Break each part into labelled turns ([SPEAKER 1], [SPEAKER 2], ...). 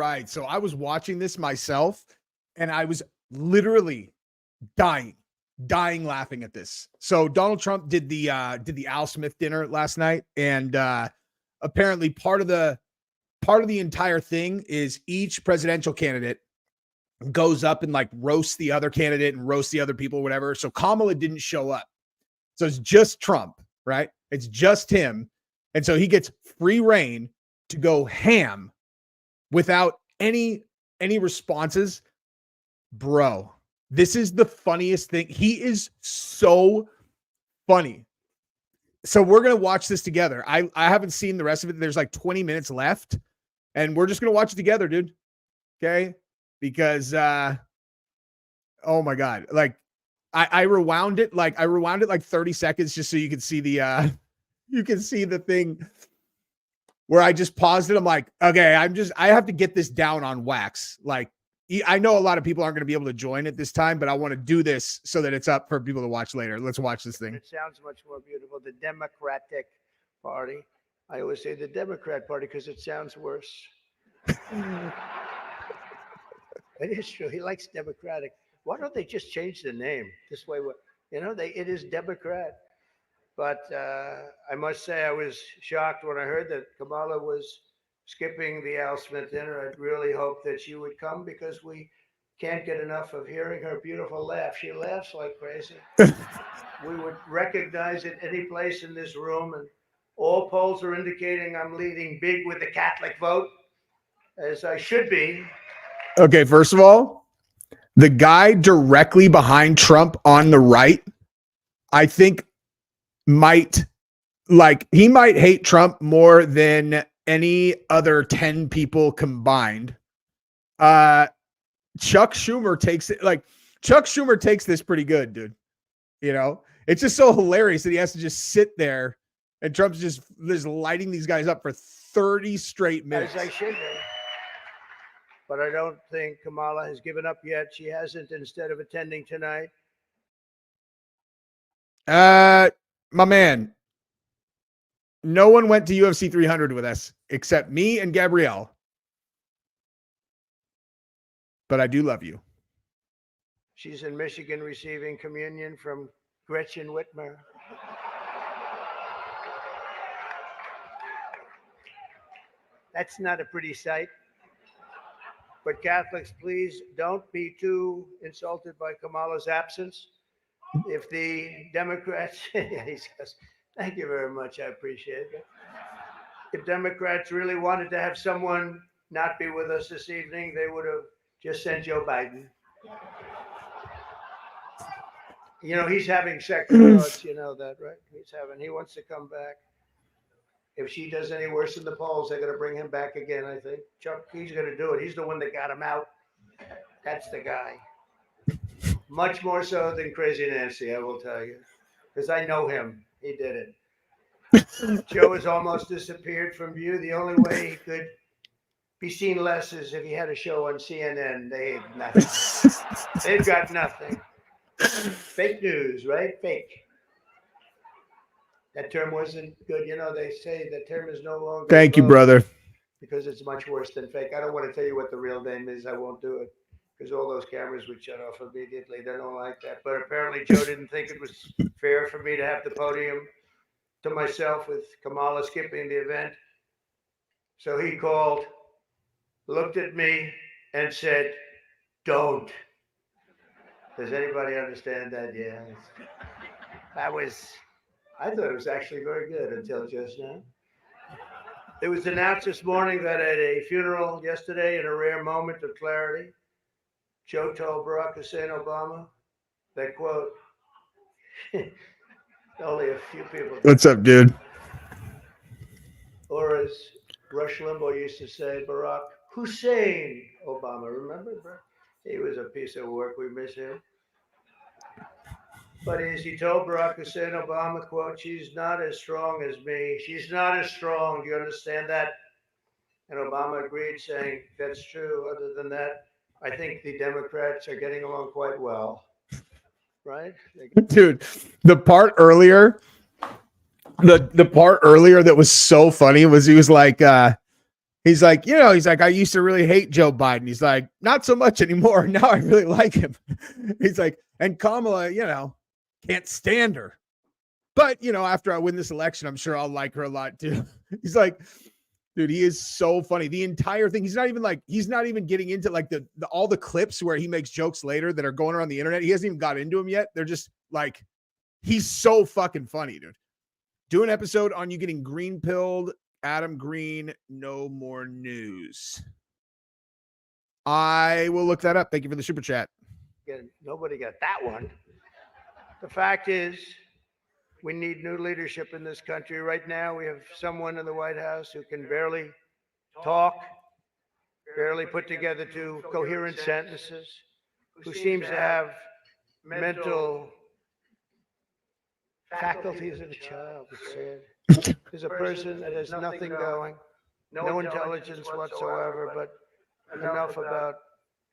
[SPEAKER 1] ride. So I was watching this myself, and I was literally dying laughing at this. So Donald Trump did the Al Smith dinner last night, and apparently part of the entire thing is each presidential candidate goes up and like roasts the other candidate and roasts the other people, whatever. So Kamala didn't show up. So it's just Trump, right? It's just him. And so he gets free reign to go ham without any responses. Bro, this is the funniest thing. He is so funny. So we're going to watch this together. I haven't seen the rest of it. There's like 20 minutes left, and we're just going to watch it together, dude. Okay? Because oh my God. Like I rewound it like 30 seconds just so you can see the thing where I just paused it. I'm like, okay, I have to get this down on wax. Like, I know a lot of people aren't going to be able to join at this time, but I want to do this so that it's up for people to watch later. Let's watch this thing.
[SPEAKER 2] It sounds much more beautiful. The Democratic Party. I always say the Democrat Party because it sounds worse. It is true. He likes Democratic. Why don't they just change the name? This way, it is Democrat. But I must say I was shocked when I heard that Kamala was skipping the Al Smith dinner. I really hoped that she would come because we can't get enough of hearing her beautiful laugh. She laughs like crazy. We would recognize it any place in this room, and all polls are indicating I'm leading big with the Catholic vote, as I should be.
[SPEAKER 1] Okay, first of all, the guy directly behind Trump on the right, I think he might hate Trump more than any other 10 people combined. Chuck Schumer takes this pretty good, dude. You know, it's just so hilarious that he has to just sit there and Trump's just lighting these guys up for 30 straight minutes.
[SPEAKER 2] As I should be. But I don't think Kamala has given up yet. She hasn't, instead of attending tonight.
[SPEAKER 1] My man, no one went to UFC 300 with us except me and Gabrielle. But I do love you.
[SPEAKER 2] She's in Michigan receiving communion from Gretchen Whitmer. That's not a pretty sight. But Catholics, please don't be too insulted by Kamala's absence. If the Democrats, he says, thank you very much, I appreciate it. If Democrats really wanted to have someone not be with us this evening, they would have just sent Joe Biden. You know, he's having second thoughts, you know that, right? He wants to come back. If she does any worse in the polls, they're going to bring him back again, I think. Chuck, he's going to do it. He's the one that got him out. That's the guy. Much more so than Crazy Nancy, I will tell you. Because I know him. He did it. Joe has almost disappeared from view. The only way he could be seen less is if he had a show on CNN. They had nothing. They've got nothing. Fake news, right? Fake. That term wasn't good. You know, they say that term is no longer.
[SPEAKER 1] Thank you, brother.
[SPEAKER 2] Because it's much worse than fake. I don't want to tell you what the real name is. I won't do it because all those cameras would shut off immediately. They don't like that. But apparently Joe didn't think it was fair for me to have the podium to myself with Kamala skipping the event. So he called, looked at me and said, don't. Does anybody understand that? Yeah. I thought it was actually very good until just now. It was announced this morning that at a funeral yesterday, in a rare moment of clarity, Joe told Barack Hussein Obama that, quote, only a few people.
[SPEAKER 1] What's up, dude?
[SPEAKER 2] Or as Rush Limbaugh used to say, Barack Hussein Obama. Remember, bro? He was a piece of work. We miss him. But as he told Barack Hussein Obama, quote, she's not as strong as me. She's not as strong. Do you understand that? And Obama agreed, saying, that's true. Other than that, I think the Democrats are getting along quite well. Right?
[SPEAKER 1] Dude, the part earlier that was so funny was he was like, He's like, he's like, I used to really hate Joe Biden. He's like, not so much anymore. Now I really like him. He's like, and Kamala, can't stand her. But, after I win this election, I'm sure I'll like her a lot too. He's like, dude, he is so funny. The entire thing. He's not even getting into like the all the clips where he makes jokes later that are going around the internet. He hasn't even got into them yet. They're just like, he's so fucking funny, dude. Do an episode on you getting green pilled. Adam Green, no more news. I will look that up. Thank you for the super chat.
[SPEAKER 2] Nobody got that one. The fact is, we need new leadership in this country. Right now, we have someone in the White House who can barely talk, barely put together two coherent sentences, who seems to have mental faculties of a child. It's sad. There's a person that has nothing going, no intelligence whatsoever, but enough about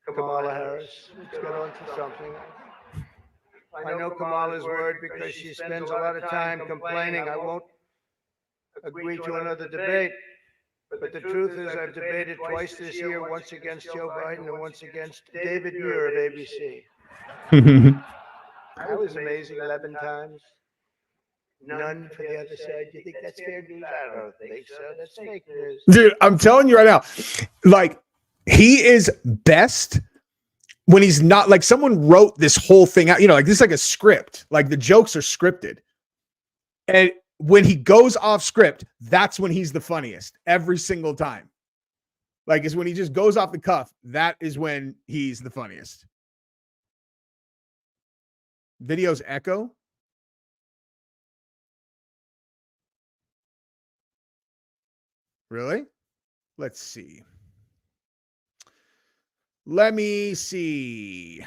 [SPEAKER 2] Kamala Harris. Let's get on to something. I know Kamala's word because she spends a lot of time complaining. I won't agree to another debate. But the truth is, I've debated twice this year, once against Joe Biden and once against David Muir of ABC. That was amazing, 11 times. None for the other side. Do you think that's fair news? I don't think so. That's fake news.
[SPEAKER 1] Dude, I'm telling you right now, like, he is best when he's not, like, someone wrote this whole thing out, like this is like a script. Like, the jokes are scripted. And when he goes off script, that's when he's the funniest every single time. Like, is when he just goes off the cuff. That is when he's the funniest. Videos echo. Really? Let's see. Let me see.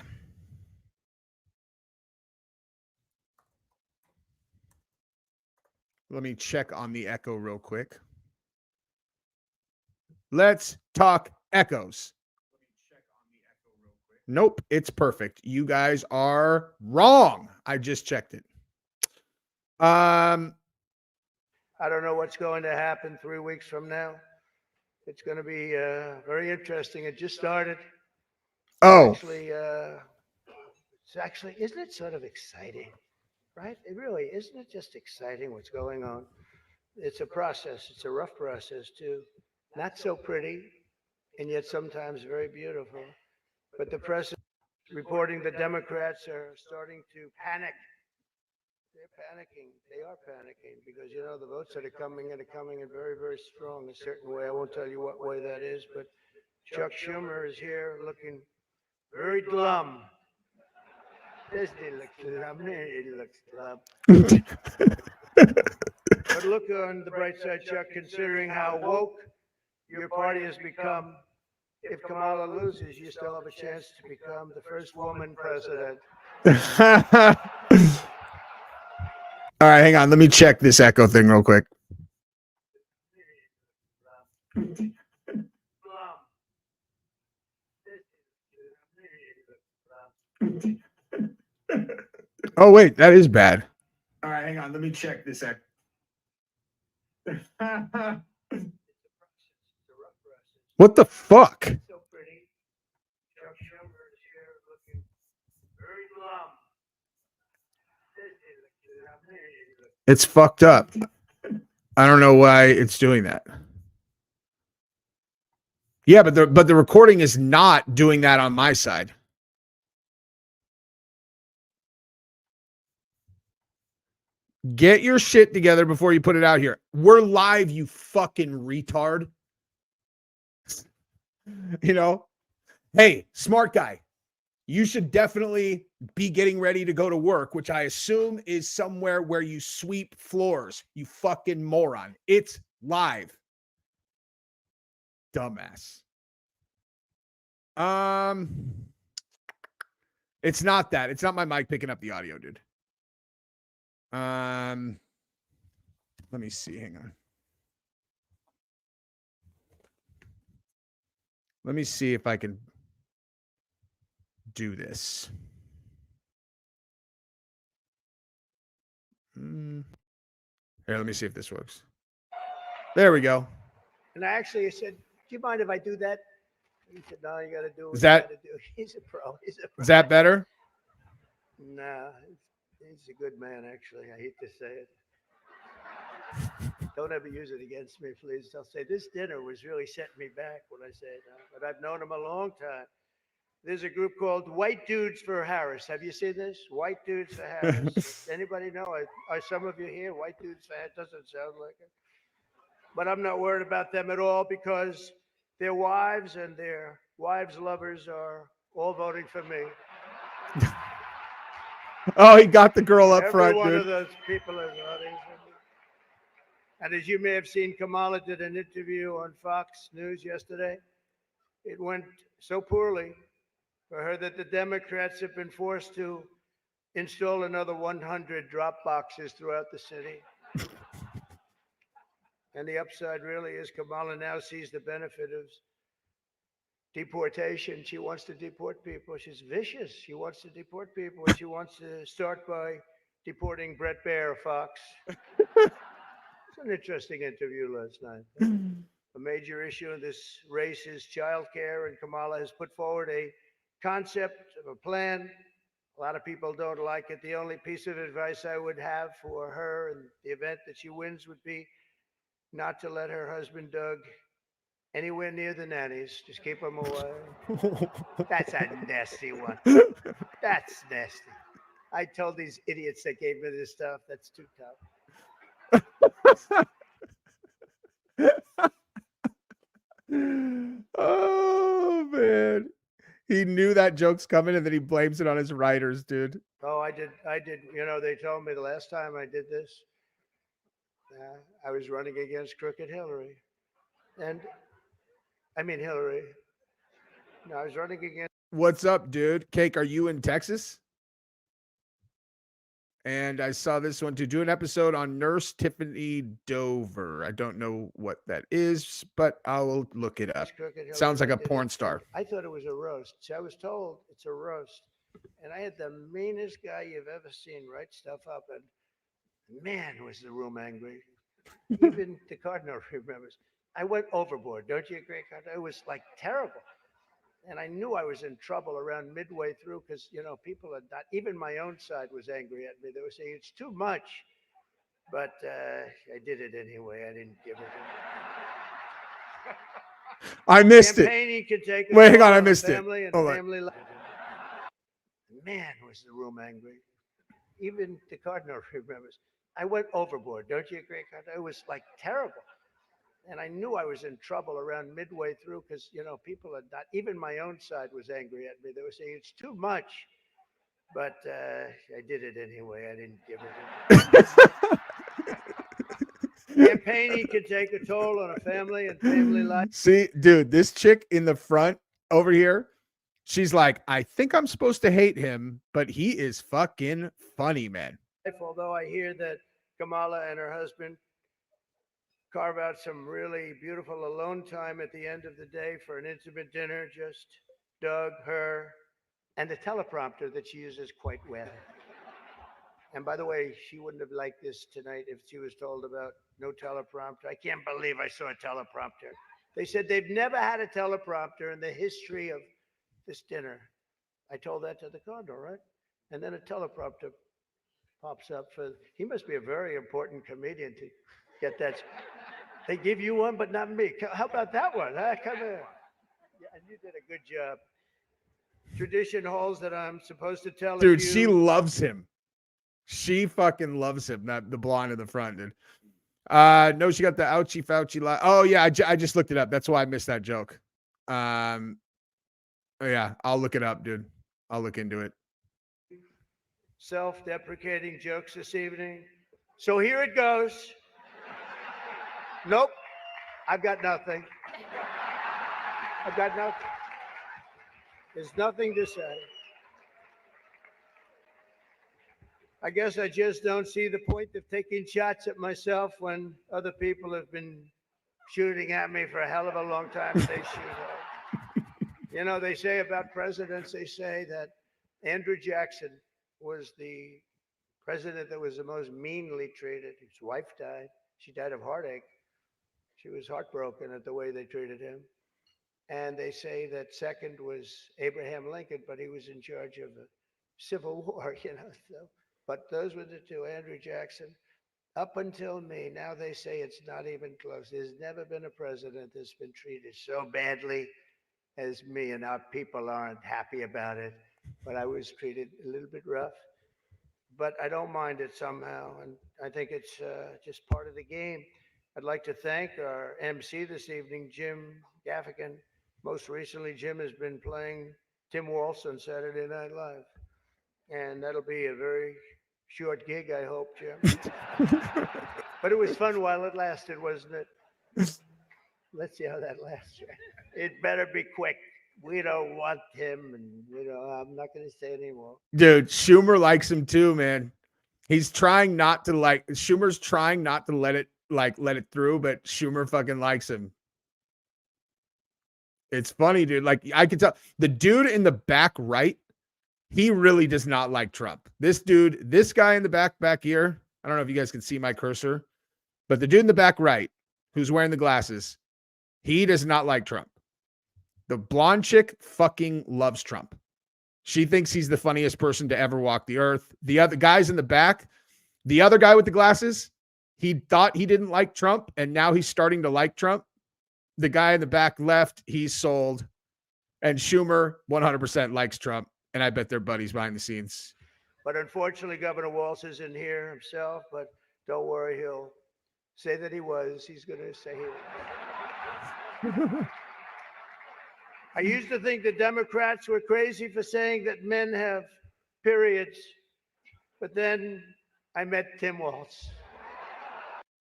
[SPEAKER 1] Let me check on the echo real quick. Let's talk echoes. Nope, it's perfect. You guys are wrong. I just checked it.
[SPEAKER 2] I don't know what's going to happen 3 weeks from now. It's going to be very interesting. It just started.
[SPEAKER 1] Oh,
[SPEAKER 2] it's actually, isn't it sort of exciting, right? It really, isn't it just exciting what's going on? It's a process. It's a rough process too. Not so pretty, and yet sometimes very beautiful. But the press is reporting the Democrats are starting to panic. They're panicking. They are panicking because, the votes that are coming in very, very strong a certain way. I won't tell you what way that is, but Chuck Schumer is here looking very glum. This he looks glum. He looks glum. But look on the bright side, Chuck, considering how woke your party has become. If Kamala loses, you still have a chance to become the first woman president.
[SPEAKER 1] All right, hang on. Let me check this echo thing real quick. Oh, wait, that is bad. All right, hang on. Let me check this echo. What the fuck? It's fucked up. I don't know why it's doing that. Yeah, but the recording is not doing that on my side. Get your shit together before you put it out here. We're live, you fucking retard. Hey, smart guy. You should definitely be getting ready to go to work, which I assume is somewhere where you sweep floors, you fucking moron. It's live. Dumbass. It's not that. It's not my mic picking up the audio, dude. Let me see. Hang on. Let me see if I can do this. Here, let me see if this works. There we go.
[SPEAKER 2] And actually, I said, you mind if I do that? He said, no, you got to do what
[SPEAKER 1] Is
[SPEAKER 2] you
[SPEAKER 1] that
[SPEAKER 2] got to do. He's a pro. He's a pro.
[SPEAKER 1] is that better?
[SPEAKER 2] Nah, he's a good man, actually. I hate to say it. Don't ever use it against me, please. They'll say, this dinner was really setting me back when I say it now. But I've known him a long time. There's a group called White Dudes for Harris. Have you seen this? White Dudes for Harris. Anybody know? Are some of you here? White Dudes for Harris? Doesn't sound like it. But I'm not worried about them at all because their wives and their wives' lovers are all voting for me.
[SPEAKER 1] Oh, he got the girl up
[SPEAKER 2] Every
[SPEAKER 1] front,
[SPEAKER 2] one
[SPEAKER 1] dude.
[SPEAKER 2] of those people is voting for me. And as you may have seen, Kamala did an interview on Fox News yesterday. It went so poorly for her that the Democrats have been forced to install another 100 drop boxes throughout the city. And the upside really is Kamala now sees the benefit of deportation. She wants to deport people. She's vicious. She wants to deport people. And she wants to start by deporting Brett Baer, Fox. It's an interesting interview last night. A major issue in this race is childcare, and Kamala has put forward a concept of a plan. A lot of people don't like it. The only piece of advice I would have for her in the event that she wins would be not to let her husband, Doug, anywhere near the nannies. Just keep them away. That's a nasty one. That's nasty. I told these idiots that gave me this stuff, that's too tough.
[SPEAKER 1] Oh man. He knew that joke's coming and then he blames it on his writers, dude.
[SPEAKER 2] Oh, I did. You know, they told me the last time I did this, I was running against Crooked Hillary. And I mean, Hillary. No, I was running against.
[SPEAKER 1] What's up, dude? Cake, are you in Texas? And I saw this one to do an episode on Nurse Tiffany Dover. I don't know what that is, but I'll look it up. Sounds like a porn star.
[SPEAKER 2] I thought it was a roast. See, I was told it's a roast. And I had the meanest guy you've ever seen write stuff up. And man, was the room angry. Even the cardinal remembers. I went overboard. Don't you agree, Cardinal? It was like terrible. And I knew I was in trouble around midway through because, you know, people are not, even my own side was angry at me. They were saying it's too much. But I did it anyway. I didn't give it.
[SPEAKER 1] I missed it.
[SPEAKER 2] Campaigning can take a
[SPEAKER 1] Wait, hang on,
[SPEAKER 2] toll
[SPEAKER 1] I
[SPEAKER 2] on
[SPEAKER 1] missed it.
[SPEAKER 2] family and
[SPEAKER 1] Hold on.
[SPEAKER 2] family life. Man, was the room angry. Even the cardinal remembers. I went overboard. Don't you agree, Cardinal? It was like terrible. And I knew I was in trouble around midway through because, you know, people are not, even my own side was angry at me. They were saying it's too much. But I did it anyway. I didn't give it. Campaigning can take a toll on a family and family life.
[SPEAKER 1] See, dude, this chick in the front over here, she's like, I think I'm supposed to hate him, but he is fucking funny, man.
[SPEAKER 2] Although I hear that Kamala and her husband carve out some really beautiful alone time at the end of the day for an intimate dinner, just Doug, her, and the teleprompter that she uses quite well. And by the way, she wouldn't have liked this tonight if she was told about no teleprompter. I can't believe I saw a teleprompter. They said they've never had a teleprompter in the history of this dinner. I told that to the condo, right? And then a teleprompter pops up for, he must be a very important comedian to get that. They give you one, but not me. How about that one? Huh? Come here. Yeah, and you did a good job. Tradition holds that I'm supposed to tell
[SPEAKER 1] Dude,
[SPEAKER 2] a few.
[SPEAKER 1] she loves him. She fucking loves him. That the blonde in the front, dude. No, she got the ouchie Fauci. Oh yeah, I just looked it up. That's why I missed that joke. Oh, yeah, I'll look it up, dude. I'll look into it.
[SPEAKER 2] Self-deprecating jokes this evening. So here it goes. Nope, I've got nothing. I've got nothing. There's nothing to say. I guess I just don't see the point of taking shots at myself when other people have been shooting at me for a hell of a long time. They shoot. You know, they say about presidents, they say that Andrew Jackson was the president that was the most meanly treated. His wife died. She died of heartache. She was heartbroken at the way they treated him. And they say that second was Abraham Lincoln, but he was in charge of the Civil War, you know. So, but those were the two, Andrew Jackson. Up until me, now they say it's not even close. There's never been a president that's been treated so badly as me, and our people aren't happy about it. But I was treated a little bit rough, but I don't mind it somehow, and I think it's just part of the game. I'd like to thank our MC this evening, Jim Gaffigan. Most recently, Jim has been playing Tim Walsh on Saturday Night Live, and that'll be a very short gig, I hope, Jim. But it was fun while it lasted, wasn't it? Let's see how that lasts. It better be quick. We don't want him, and I'm not going to say anymore.
[SPEAKER 1] Dude, Schumer likes him too, man. He's trying not to Schumer's trying not to let it through, but Schumer fucking likes him. It's funny, dude. Like, I could tell the dude in the back right, he really does not like Trump. This guy in the back here, I don't know if you guys can see my cursor, but the dude in the back right, who's wearing the glasses, he does not like Trump. The blonde chick fucking loves Trump. She thinks he's the funniest person to ever walk the earth. The other guys in the back, the other guy with the glasses, he thought he didn't like Trump, and now he's starting to like Trump. The guy in the back left, he's sold. And Schumer 100% likes Trump, and I bet they're buddies behind the scenes.
[SPEAKER 2] But unfortunately, Governor Walsh isn't here himself, but don't worry, he'll say that he was. He's going to say he was. I used to think the Democrats were crazy for saying that men have periods, but then I met Tim Walsh.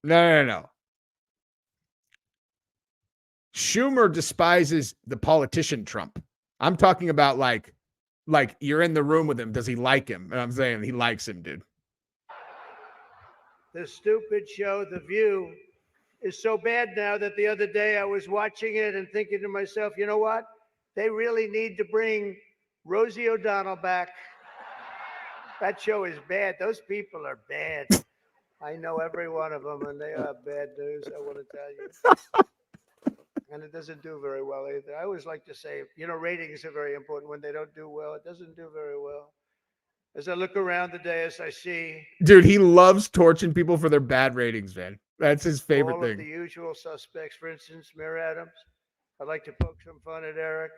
[SPEAKER 1] No. Schumer despises the politician Trump. I'm talking about like you're in the room with him. Does he like him? And I'm saying he likes him, dude.
[SPEAKER 2] The stupid show, The View, is so bad now that the other day I was watching it and thinking to myself, you know what? They really need to bring Rosie O'Donnell back. That show is bad. Those people are bad. I know every one of them, and they are bad news, I want to tell you. And it doesn't do very well either. I always like to say, ratings are very important. When they don't do well, it doesn't do very well. As I look around the dais, I see...
[SPEAKER 1] Dude, he loves torching people for their bad ratings, man. That's his favorite
[SPEAKER 2] all
[SPEAKER 1] thing.
[SPEAKER 2] All of the usual suspects. For instance, Mayor Adams. I'd like to poke some fun at Eric,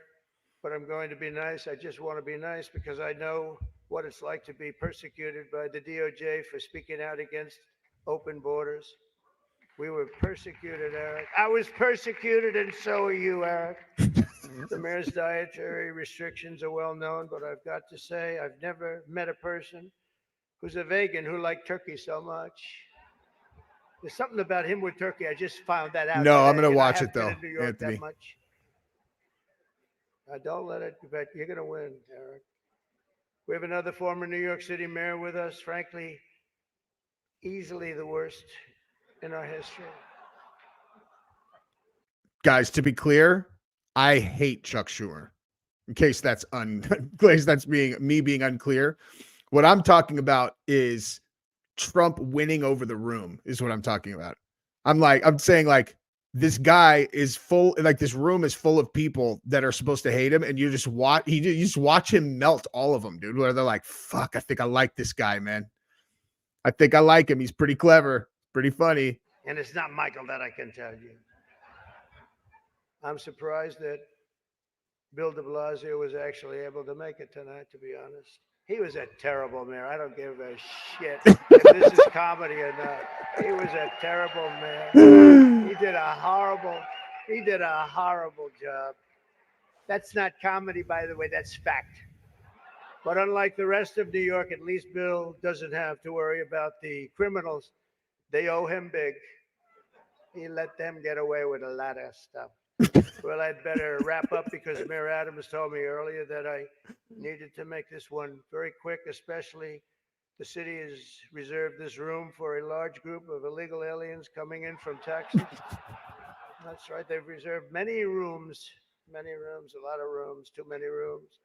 [SPEAKER 2] but I'm going to be nice. I just want to be nice because I know what it's like to be persecuted by the DOJ for speaking out against open borders. We were persecuted, Eric. I was persecuted, and so are you, Eric. The mayor's dietary restrictions are well known, but I've got to say, I've never met a person who's a vegan who liked turkey so much. There's something about him with turkey. I just found that out.
[SPEAKER 1] No,
[SPEAKER 2] today,
[SPEAKER 1] I'm going to watch
[SPEAKER 2] I
[SPEAKER 1] it, though,
[SPEAKER 2] been in New York
[SPEAKER 1] Anthony.
[SPEAKER 2] That much. Don't let it, but you're going to win, Eric. We have another former New York City mayor with us, frankly, easily the worst in our history.
[SPEAKER 1] Guys, to be clear, I hate Chuck Schumer. In case that's being unclear. What I'm talking about is Trump winning over the room is what I'm talking about. I'm saying this guy is full, this room is full of people that are supposed to hate him, and you just watch him melt all of them, dude, where they're like, fuck, I think I like this guy, man. I think I like him. He's pretty clever, pretty funny.
[SPEAKER 2] And it's not Michael, that I can tell you. I'm surprised that Bill de Blasio was actually able to make it tonight, to be honest. He was a terrible mayor. I don't give a shit if this is comedy or not. He was a terrible mayor. He did a horrible job. That's not comedy, by the way. That's fact. But unlike the rest of New York, at least Bill doesn't have to worry about the criminals. They owe him big. He let them get away with a lot of stuff. Well, I'd better wrap up because Mayor Adams told me earlier that I needed to make this one very quick, especially the city has reserved this room for a large group of illegal aliens coming in from Texas. That's right. They've reserved many rooms, a lot of rooms, too many rooms.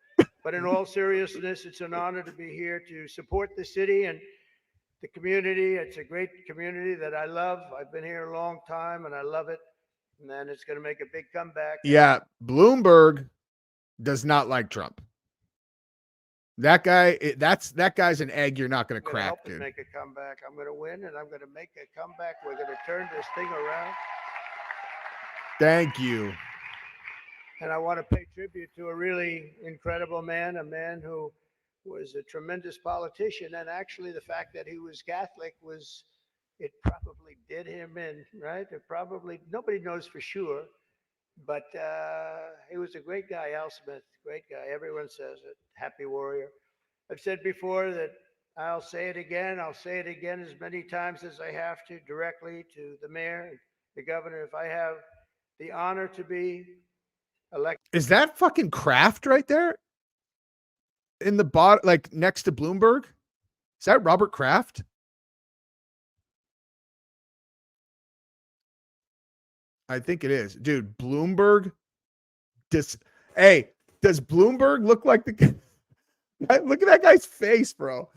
[SPEAKER 2] But in all seriousness, it's an honor to be here to support the city and the community. It's a great community that I love. I've been here a long time and I love it. and then it's going to make a big comeback.
[SPEAKER 1] Yeah, Bloomberg does not like Trump. That guy, that guy's an egg you're not going to
[SPEAKER 2] I'm going to
[SPEAKER 1] crack,
[SPEAKER 2] help it
[SPEAKER 1] dude.
[SPEAKER 2] make a comeback. I'm going to win, and I'm going to make a comeback. We're going to turn this thing around.
[SPEAKER 1] Thank you.
[SPEAKER 2] And I want to pay tribute to a really incredible man, a man who was a tremendous politician. And actually, the fact that he was Catholic was, it probably did him in, right? It probably, nobody knows for sure. But he was a great guy, Al Smith, great guy. Everyone says it. Happy warrior. I've said before that I'll say it again. I'll say it again as many times as I have to, directly to the mayor, the governor. If I have the honor to be elected.
[SPEAKER 1] Is that fucking Kraft right there? In the bot, like next to Bloomberg? Is that Robert Kraft? I think it is. Dude, Bloomberg. Hey, does Bloomberg look like the look at that guy's face, bro?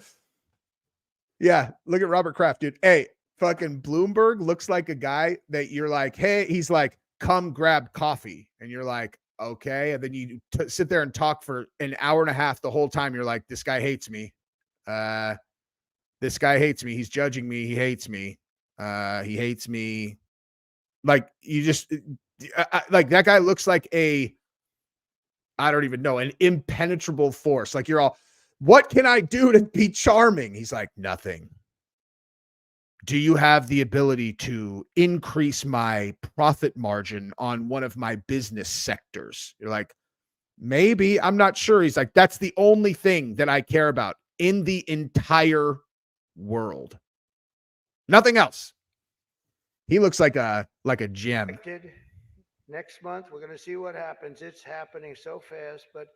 [SPEAKER 1] Yeah, look at Robert Kraft, dude. Hey, fucking Bloomberg looks like a guy that you're like, hey, he's like, come grab coffee. And you're like, okay. And then you sit there and talk for an hour and a half the whole time. You're like, this guy hates me. This guy hates me. He's judging me. He hates me. He hates me. Like you just like that guy looks like I don't even know, an impenetrable force. Like you're all, what can I do to be charming? He's like, nothing. Do you have the ability to increase my profit margin on one of my business sectors? You're like, maybe, I'm not sure. He's like, that's the only thing that I care about in the entire world. Nothing else. He looks like a gem.
[SPEAKER 2] Next month, we're going to see what happens. It's happening so fast, but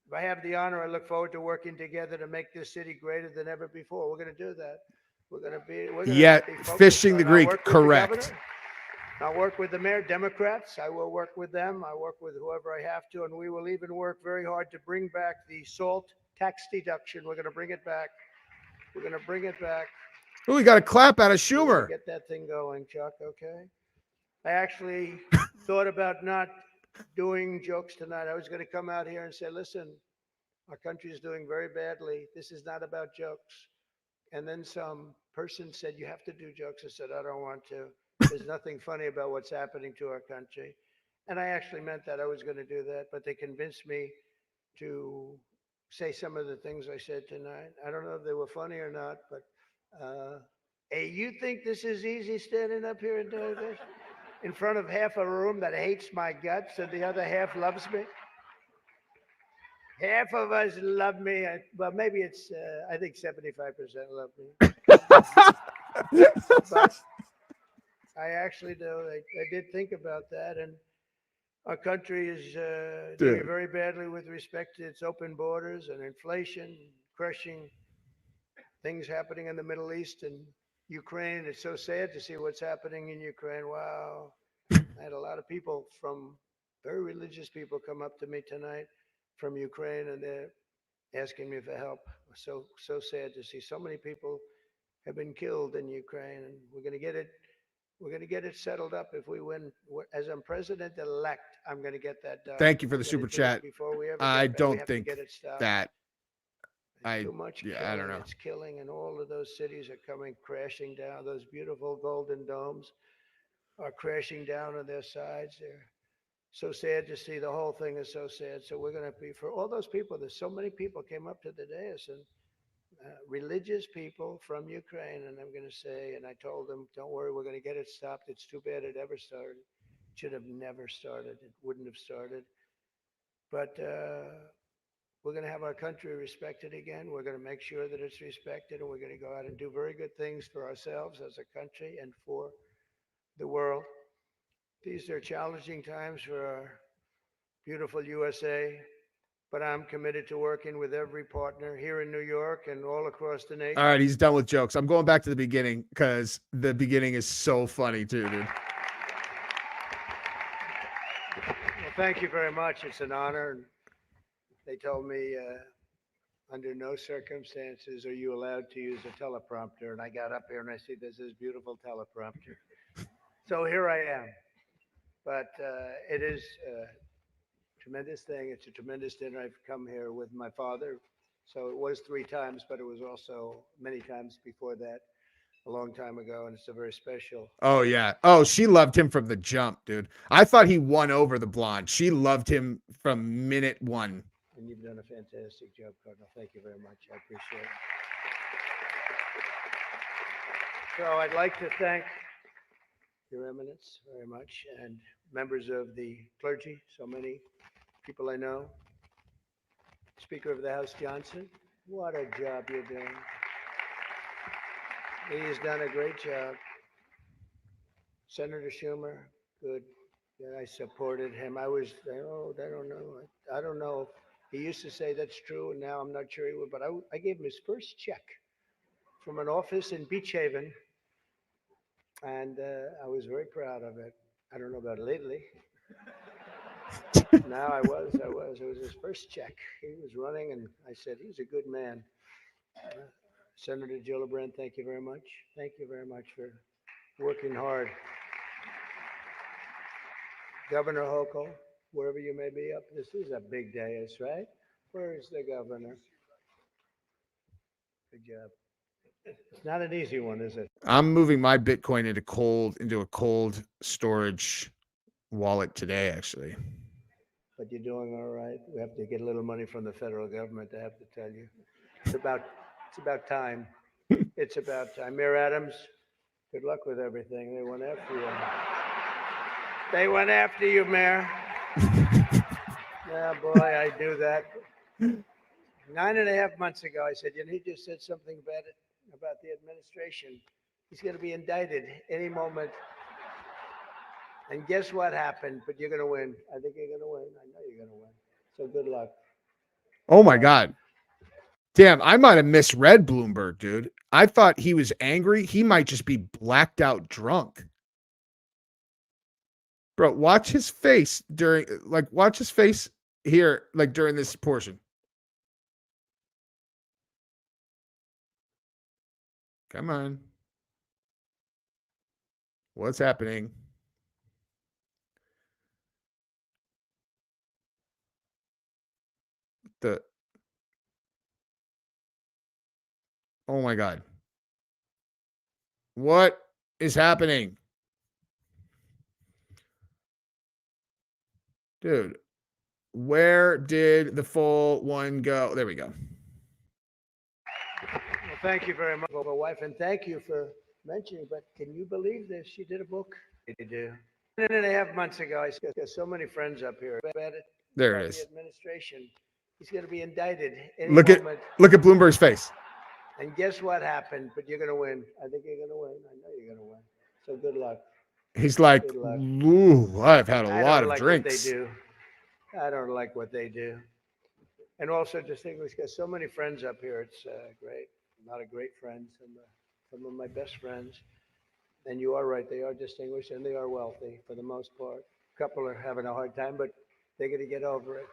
[SPEAKER 2] if I have the honor, I look forward to working together to make this city greater than ever before. We're going to do that. We're going to be
[SPEAKER 1] fishing the Greek, correct.
[SPEAKER 2] I'll work with the mayor, Democrats. I will work with them. I work with whoever I have to, and we will even work very hard to bring back the SALT tax deduction. We're going to bring it back. We're going to bring it back.
[SPEAKER 1] Oh, we got a clap out of Schumer.
[SPEAKER 2] Get that thing going, Chuck, okay? I actually thought about not doing jokes tonight. I was going to come out here and say, listen, our country is doing very badly. This is not about jokes. And then some person said, you have to do jokes. I said, I don't want to. There's nothing funny about what's happening to our country. And I actually meant that I was going to do that, but they convinced me to say some of the things I said tonight. I don't know if they were funny or not, but hey, you think this is easy standing up here and doing this? In front of half a room that hates my guts and the other half loves me? Half of us love me. Well, maybe it's, I think 75% love me. But I actually do. I did think about that. And our country is doing very badly with respect to its open borders and inflation, crushing things happening in the Middle East and Ukraine. It's so sad to see what's happening in Ukraine. Wow. I had a lot of people from very religious people come up to me tonight from Ukraine, and they're asking me for help. So sad to see so many people have been killed in Ukraine, and we're going to get it. We're going to get it settled up if we win. As I'm president-elect, I'm going to get that done.
[SPEAKER 1] Thank you for the super chat.
[SPEAKER 2] Before we ever
[SPEAKER 1] I don't think
[SPEAKER 2] get it stopped.
[SPEAKER 1] that.
[SPEAKER 2] Too much killing.
[SPEAKER 1] I don't know.
[SPEAKER 2] It's killing, and all of those cities are coming crashing down. Those beautiful golden domes are crashing down on their sides. They're so sad to see. The whole thing is so sad. So we're going to be, for all those people, there's so many people came up to the dais, and religious people from Ukraine. And I'm going to say, and I told them, don't worry, we're going to get it stopped. It's too bad it ever started. It should have never started. It wouldn't have started. But we're going to have our country respected again. We're going to make sure that it's respected, and we're going to go out and do very good things for ourselves as a country and for the world. These are challenging times for our beautiful USA, but I'm committed to working with every partner here in New York and all across the nation.
[SPEAKER 1] All right, he's done with jokes. I'm going back to the beginning because the beginning is so funny too, dude.
[SPEAKER 2] Well, thank you very much. It's an honor. They told me under no circumstances are you allowed to use a teleprompter. And I got up here and I see this beautiful teleprompter. So here I am. But it is a tremendous thing. It's a tremendous dinner. I've come here with my father. So it was 3 times, but it was also many times before that, a long time ago. And it's a very special.
[SPEAKER 1] Oh yeah. Oh, she loved him from the jump, dude. I thought he won over the blonde. She loved him from minute one.
[SPEAKER 2] And you've done a fantastic job, Cardinal. Thank you very much. I appreciate it. So I'd like to thank Your Eminence very much and members of the clergy, so many people I know. Speaker of the House Johnson, what a job you're doing. He has done a great job. Senator Schumer, good. Yeah, I supported him. I was, oh, I don't know. I don't know. He used to say that's true, and now I'm not sure he would, but I gave him his first check from an office in Beach Haven, and I was very proud of it. I don't know about lately. Now I was. It was his first check. He was running, and I said, he's a good man. Senator Gillibrand, thank you very much. Thank you very much for working hard. Governor Hochul, wherever you may be up, this is a big day, it's right? Where is the governor? Good job. It's not an easy one, is it?
[SPEAKER 1] I'm moving my Bitcoin into a cold storage wallet today, actually.
[SPEAKER 2] But you're doing all right. We have to get a little money from the federal government, I have to tell you. It's about time. It's about time. Mayor Adams, good luck with everything. They went after you. They went after you, Mayor. Yeah, boy, I do that. 9.5 months ago, I said, he just said something bad about the administration. He's going to be indicted any moment. And guess what happened? But you're going to win. I think you're going to win. I know you're going to win. So good luck.
[SPEAKER 1] Oh my God. Damn, I might have misread Bloomberg, dude. I thought he was angry. He might just be blacked out drunk. Bro, watch his face during here, like during this portion. Come on. What's happening? Oh my God. What is happening? Dude, where did the full one go? There we go.
[SPEAKER 2] Well, thank you very much, my wife, and thank you for mentioning. But can you believe this? She did a book. I do. 9.5 months ago, I said, there's so many friends up here.
[SPEAKER 1] There it is.
[SPEAKER 2] The administration. He's going to be indicted any
[SPEAKER 1] Look
[SPEAKER 2] moment.
[SPEAKER 1] Look at Bloomberg's face.
[SPEAKER 2] And guess what happened? But you're going to win. I think you're going to win. I know you're going to win. So good luck.
[SPEAKER 1] He's like, ooh, I've had a lot of drinks.
[SPEAKER 2] I don't like what they do. And also distinguished, got so many friends up here. It's great. A lot of great friends and some of my best friends. And you are right. They are distinguished and they are wealthy for the most part. A couple are having a hard time, but they're going to get over it.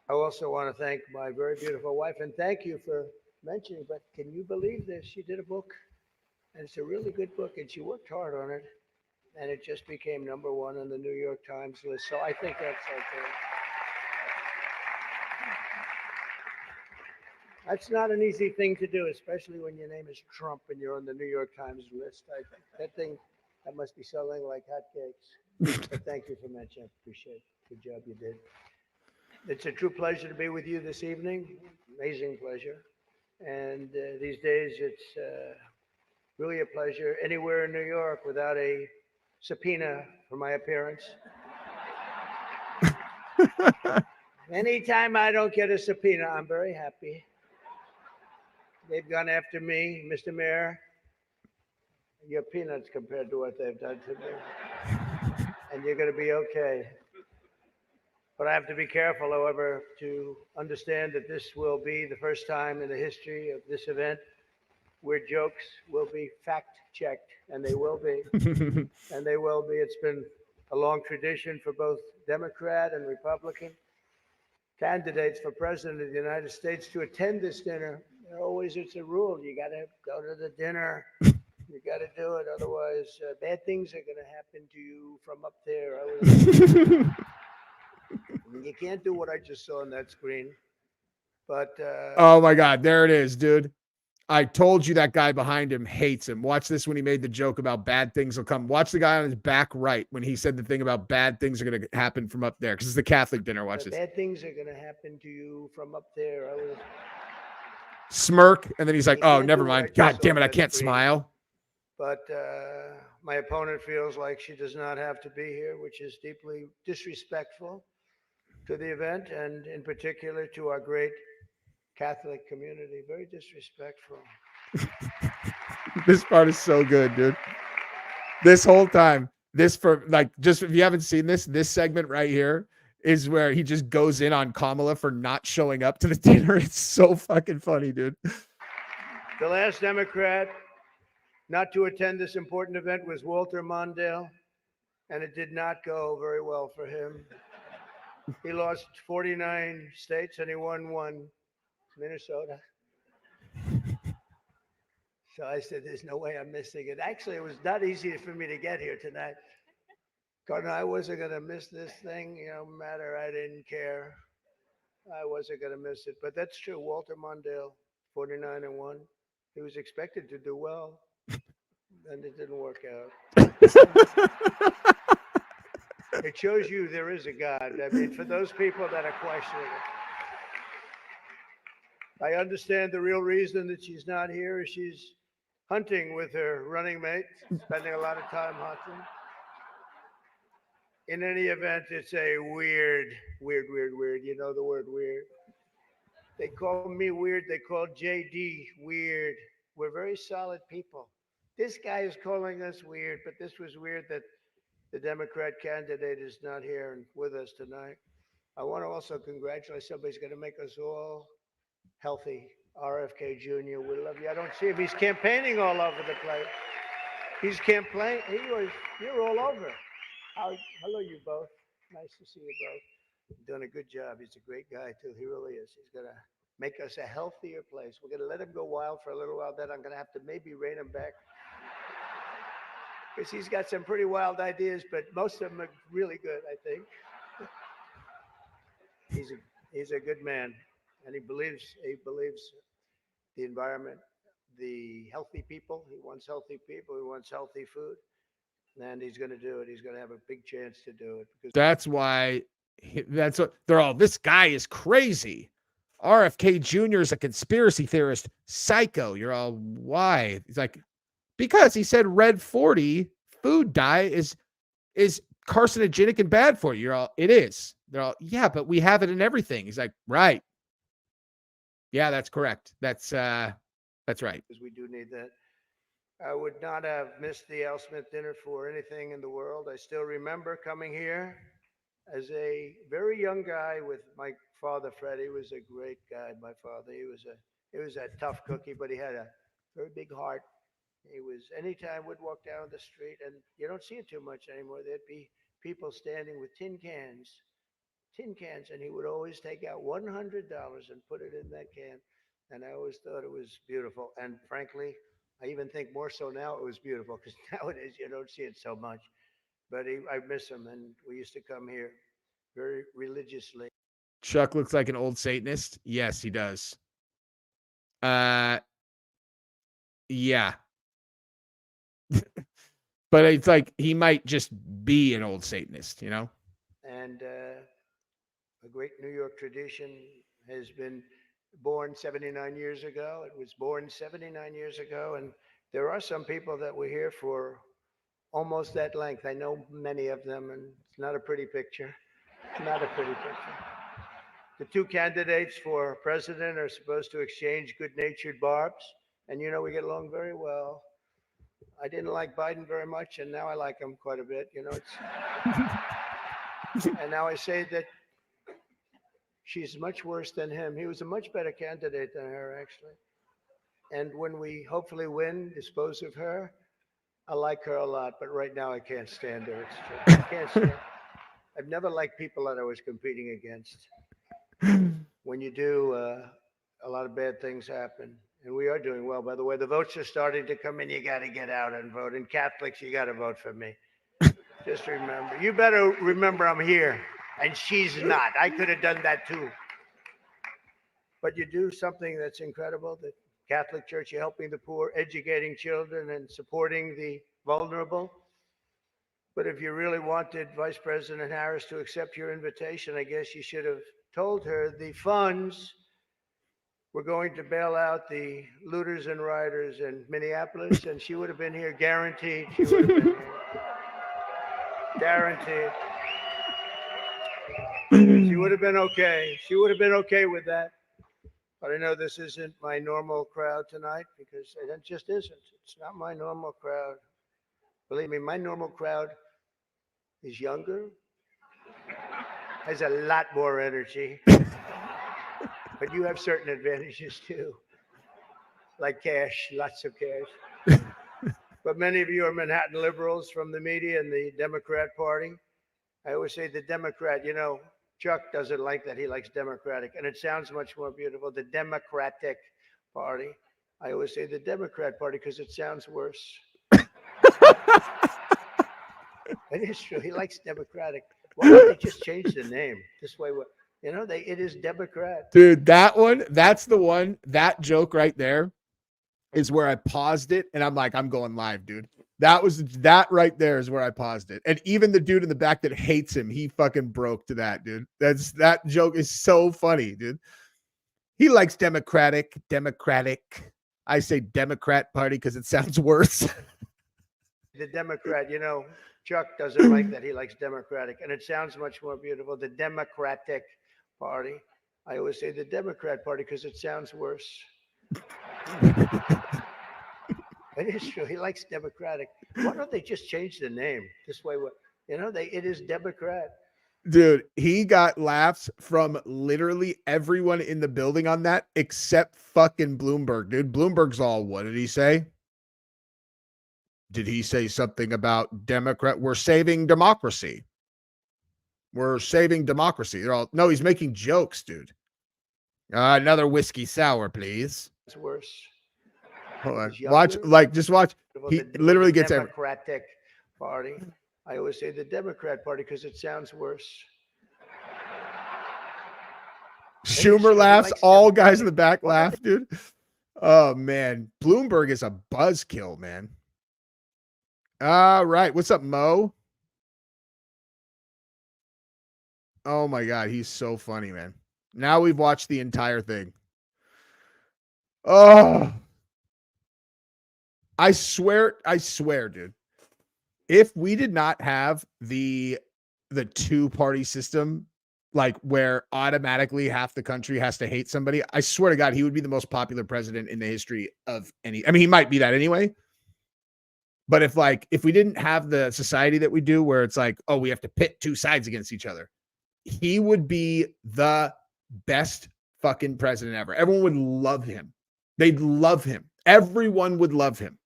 [SPEAKER 2] I also want to thank my very beautiful wife and thank you for mentioning, but can you believe this? She did a book and it's a really good book and she worked hard on it and it just became #1 on the New York Times list. So I think that's okay. That's not an easy thing to do, especially when your name is Trump and you're on the New York Times list. That must be selling like hotcakes. But thank you for mentioning. I appreciate it. Good job you did. It's a true pleasure to be with you this evening. Amazing pleasure. And these days, it's really a pleasure anywhere in New York without a subpoena for my appearance. Anytime I don't get a subpoena, I'm very happy. They've gone after me, Mr. Mayor. You're peanuts compared to what they've done to me. And you're going to be okay. But I have to be careful, however, to understand that this will be the first time in the history of this event where jokes will be fact-checked, and they will be. And they will be. It's been a long tradition for both Democrat and Republican candidates for president of the United States to attend this dinner. Always, it's a rule. You got to go to the dinner. You got to do it, otherwise bad things are going to happen to you from up there. You can't do what I just saw on that screen, but
[SPEAKER 1] Oh my God, there it is, dude. I told you that guy behind him hates him. Watch this when he made the joke about bad things will come. Watch the guy on his back right when he said the thing about bad things are going to happen from up there because it's the Catholic dinner. Watch this.
[SPEAKER 2] bad things are going to happen to you from up there.
[SPEAKER 1] Smirk, and then he's like,
[SPEAKER 2] You
[SPEAKER 1] "Oh,
[SPEAKER 2] can't
[SPEAKER 1] never
[SPEAKER 2] do what I
[SPEAKER 1] mind.
[SPEAKER 2] just
[SPEAKER 1] God
[SPEAKER 2] saw
[SPEAKER 1] damn it,
[SPEAKER 2] on
[SPEAKER 1] I
[SPEAKER 2] that
[SPEAKER 1] can't
[SPEAKER 2] screen.
[SPEAKER 1] smile."
[SPEAKER 2] But my opponent feels like she does not have to be here, which is deeply disrespectful to the event and in particular to our great Catholic community. Very disrespectful.
[SPEAKER 1] This part is so good, dude. This whole time, this for like, just if you haven't seen this segment right here is where he just goes in on Kamala for not showing up to the dinner. It's so fucking funny, dude.
[SPEAKER 2] The last Democrat not to attend this important event was Walter Mondale, and it did not go very well for him. He lost 49 states and he won one, Minnesota. So I said, there's no way I'm missing it. Actually, it was not easy for me to get here tonight. Because I wasn't going to miss this thing, no matter, I didn't care. I wasn't going to miss it. But that's true. Walter Mondale, 49-1. He was expected to do well, and it didn't work out. It shows you there is a God. I mean, for those people that are questioning it. I understand the real reason that she's not here is she's hunting with her running mate, spending a lot of time hunting. In any event, it's a weird. You know the word weird. They call me weird. They call JD weird. We're very solid people. This guy is calling us weird, but this was weird that the Democrat candidate is not here and with us tonight. I want to also congratulate somebody's going to make us all healthy. RFK Jr., we love you. I don't see him. He's campaigning all over the place. He's campaigning. You're all over. Hello, you both. Nice to see you both. You're doing a good job. He's a great guy, too. He really is. He's going to make us a healthier place. We're going to let him go wild for a little while. Then I'm going to have to maybe rein him back. Because he's got some pretty wild ideas, but most of them are really good, I think. He's a good man, and he believes the environment, the healthy people. He wants healthy people. He wants healthy food, and he's going to do it. He's going to have a big chance to do it. Because
[SPEAKER 1] That's why. That's what they're all. This guy is crazy. RFK Jr. is a conspiracy theorist, psycho. You're all, why? He's like, because he said red 40 food dye is carcinogenic and bad for you. You're all, it is. They're all, yeah, but we have it in everything. He's like, right. Yeah, that's correct. That's right.
[SPEAKER 2] we do need that. I would not have missed the Al Smith dinner for anything in the world. I still remember coming here as a very young guy with my father, Fred. He was a great guy. My father, he was a tough cookie, but he had a very big heart. He was anytime we'd walk down the street, and you don't see it too much anymore. There'd be people standing with tin cans, and he would always take out $100 and put it in that can. And I always thought it was beautiful. And frankly, I even think more so now it was beautiful because nowadays you don't see it so much. But I miss him, and we used to come here very religiously.
[SPEAKER 1] Chuck looks like an old Satanist. Yes, he does. Yeah. But it's like he might just be an old Satanist, you know?
[SPEAKER 2] And a great New York tradition has been born 79 years ago. It was born 79 years ago. And there are some people that were here for almost that length. I know many of them, and it's not a pretty picture. Not a pretty picture. The two candidates for president are supposed to exchange good natured barbs. And you know, we get along very well. I didn't like Biden very much, and now I like him quite a bit. You know, and now I say that she's much worse than him. He was a much better candidate than her, actually. And when we hopefully win, dispose of her, I like her a lot. But right now, I can't stand her. It's true. I can't stand. I've never liked people that I was competing against. When you do, a lot of bad things happen. And we are doing well, by the way. The votes are starting to come in. You got to get out and vote. And Catholics, you got to vote for me. Just remember. You better remember I'm here. And she's not. I could have done that too. But you do something that's incredible. The Catholic Church, you're helping the poor, educating children, and supporting the vulnerable. But if you really wanted Vice President Harris to accept your invitation, I guess you should have told her the funds were going to bail out the looters and rioters in Minneapolis, and she would have been here, guaranteed. She would have been here. Guaranteed. She would have been okay. She would have been okay with that. But I know this isn't my normal crowd tonight, because it just isn't. It's not my normal crowd. Believe me, my normal crowd is younger, has a lot more energy, but you have certain advantages too, like cash, lots of cash. But many of you are Manhattan liberals from the media and the Democrat Party. I always say the Democrat, you know, Chuck doesn't like that. He likes Democratic, and it sounds much more beautiful. The Democratic Party. I always say the Democrat Party because it sounds worse. It is true. He likes Democratic. Why don't they just change the name? This way, you know, it is Democrat.
[SPEAKER 1] Dude, that one, that's the one, that joke right there is where I paused it and I'm like, I'm going live, dude. That right there is where I paused it. And even the dude in the back that hates him, he fucking broke to that, dude. That joke is so funny, dude. He likes Democratic. I say Democrat Party because it sounds worse.
[SPEAKER 2] The Democrat, you know, Chuck doesn't like that. He likes Democratic, and it sounds much more beautiful. The Democratic Party. I always say the Democrat Party because it sounds worse. It is true. He likes Democratic. Why don't they just change the name? This way, you know, it is Democrat.
[SPEAKER 1] Dude, he got laughs from literally everyone in the building on that except fucking Bloomberg, dude. Bloomberg's all, what did he say? Did he say something about Democrat? We're saving democracy. We're saving democracy. They're all, no, he's making jokes, dude. Another whiskey sour, please.
[SPEAKER 2] It's worse.
[SPEAKER 1] Hold on. Watch, like, just watch. He literally gets
[SPEAKER 2] Democratic Party. I always say the Democrat Party because it sounds worse.
[SPEAKER 1] Schumer laughs. All guys in the back laugh, dude. Oh, man. Bloomberg is a buzzkill, man. All right. What's up, Mo? Oh, my God. He's so funny, man. Now we've watched the entire thing. Oh, I swear, dude. If we did not have the two-party system, like where automatically half the country has to hate somebody, I swear to God, he would be the most popular president in the history of any. I mean, he might be that anyway. But if we didn't have the society that we do, where it's like, oh, we have to pit two sides against each other, he would be the best fucking president ever. Everyone would love him. They'd love him. Everyone would love him.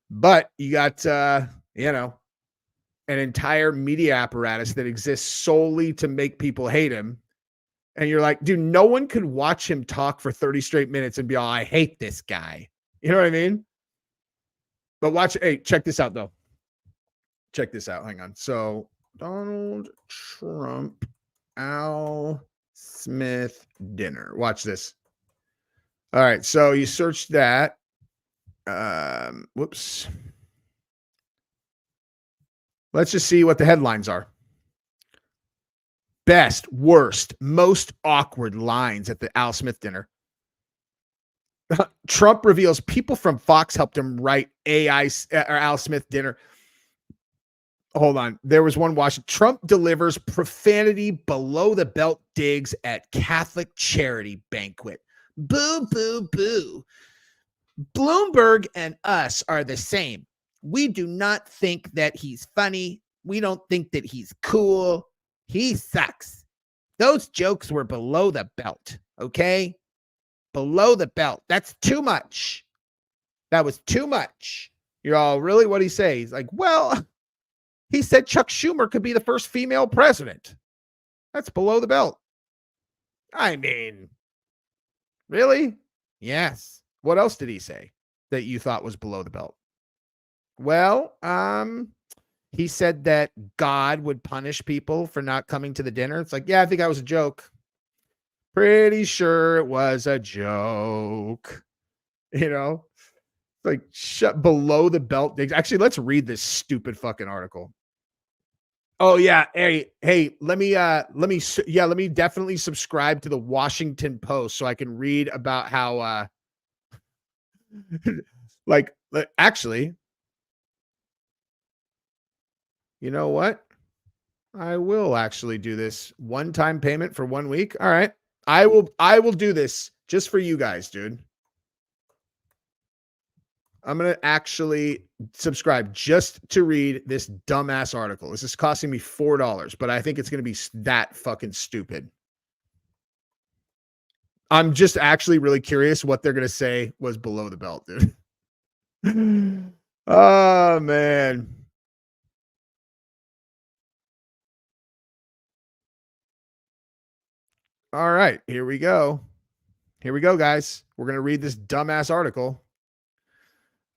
[SPEAKER 1] But you got, you know, an entire media apparatus that exists solely to make people hate him. And you're like, dude, no one could watch him talk for 30 straight minutes and be all, I hate this guy. You know what I mean? But watch, hey, check this out, though. Check this out. Hang on. So, Donald Trump, Al Smith dinner. Watch this. All right. So you search that. Whoops. Let's just see what the headlines are. Best, worst, most awkward lines at the Al Smith dinner. Trump reveals people from Fox helped him write Al Smith dinner. Hold on. There was one watching. Trump delivers profanity below the belt digs at Catholic charity banquet. Boo, boo, boo. Bloomberg and us are the same. We do not think that he's funny. We don't think that he's cool. He sucks. Those jokes were below the belt, okay? Below the belt. That's too much. That was too much. You're all, really? What'd he say? He's like, well, he said Chuck Schumer could be the first female president. That's below the belt. I mean, really? Yes. What else did he say that you thought was below the belt? Well, he said that God would punish people for not coming to the dinner. It's like, yeah, I think that was a joke. Pretty sure it was a joke. You know, like shut below the belt. Actually, let's read this stupid fucking article. Oh yeah, let me definitely subscribe to the Washington Post so I can read about how actually, you know what? I will actually do this one-time payment for 1 week. All right. I will do this just for you guys, dude. I'm going to actually subscribe just to read this dumbass article. This is costing me $4, but I think it's going to be that fucking stupid. I'm just actually really curious what they're going to say was below the belt, dude. Oh, man. All right, here we go. Here we go, guys. We're going to read this dumbass article.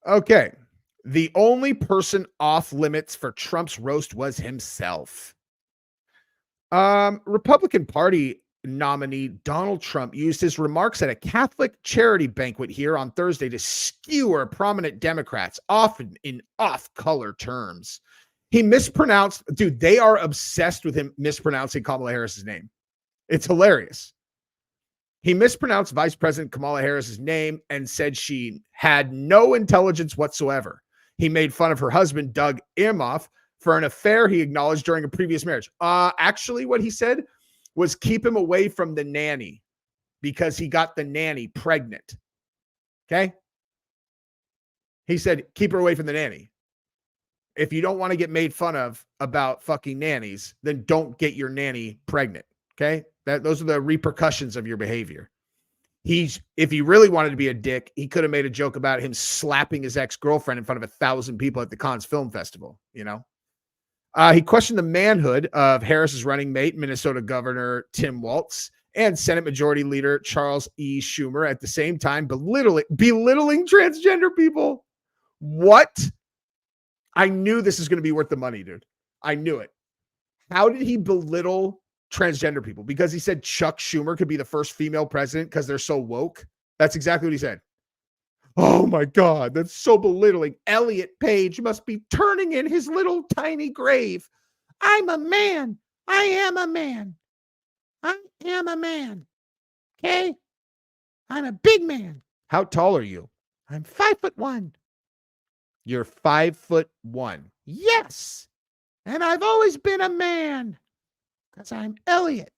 [SPEAKER 1] Okay. The only person off limits for Trump's roast was himself. Republican Party nominee Donald Trump used his remarks at a Catholic charity banquet here on Thursday to skewer prominent Democrats, often in off-color terms. He mispronounced, dude, they are obsessed with him mispronouncing Kamala Harris's name. It's hilarious. He mispronounced Vice President Kamala Harris's name and said she had no intelligence whatsoever. He made fun of her husband, Doug Emhoff, for an affair he acknowledged during a previous marriage. Actually, what he said was keep him away from the nanny because he got the nanny pregnant. Okay? He said, keep her away from the nanny. If you don't want to get made fun of about fucking nannies, then don't get your nanny pregnant. Okay? Those are the repercussions of your behavior. If he really wanted to be a dick, he could have made a joke about him slapping his ex-girlfriend in front of 1,000 people at the Cannes Film Festival, you know? He questioned the manhood of Harris's running mate, Minnesota Governor Tim Walz, and Senate Majority Leader Charles E. Schumer at the same time, belittling transgender people. What? I knew this is going to be worth the money, dude. I knew it. How did he belittle transgender people? Because he said Chuck Schumer could be the first female president because they're so woke. That's exactly what he said. Oh my God, that's so belittling. Elliot Page must be turning in his little tiny grave. I'm a man. I am a man. I am a man. Okay? I'm a big man. How tall are you? I'm 5'1". You're 5'1". Yes. And I've always been a man because I'm Elliot.